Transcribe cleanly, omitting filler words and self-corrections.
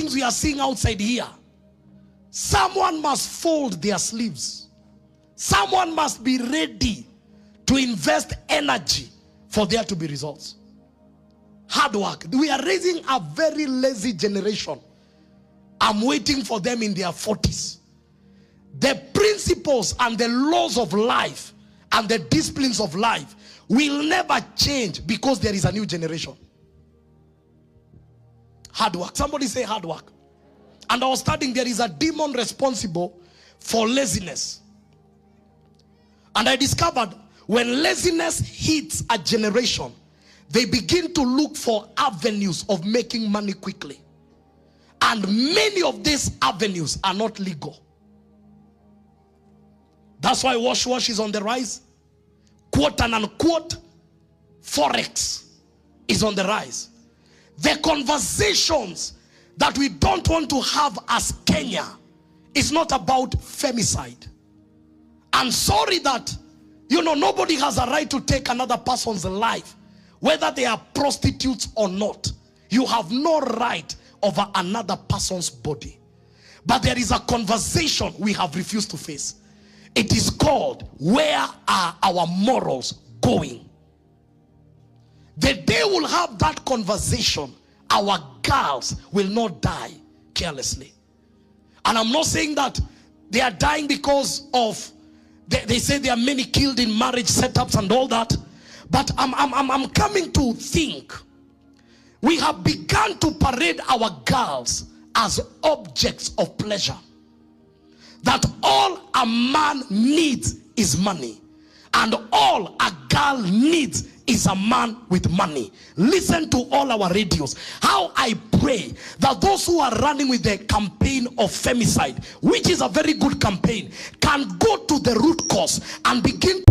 things we are seeing outside here, someone must fold their sleeves. Someone must be ready to invest energy for there to be results. Hard work. We are raising a very lazy generation. I'm waiting for them in their 40s. The principles and the laws of life and the disciplines of life will never change because there is a new generation. Hard work. Somebody say hard work. And I was studying, there is a demon responsible for laziness. And I discovered when laziness hits a generation, they begin to look for avenues of making money quickly. And many of these avenues are not legal. That's why wash is on the rise. Quote and unquote, Forex is on the rise. The conversations that we don't want to have as Kenya is not about femicide. I'm sorry that, nobody has a right to take another person's life, whether they are prostitutes or not. You have no right over another person's body. But there is a conversation we have refused to face. It is called, where are our morals going? The day we'll have that conversation, our girls will not die carelessly. And I'm not saying that they are dying because of, they say there are many killed in marriage setups and all that. But I'm coming to think, we have begun to parade our girls as objects of pleasure. That all a man needs is money. And all a girl needs is a man with money. Listen to all our radios. How I pray that those who are running with the campaign of femicide, which is a very good campaign, can go to the root cause and begin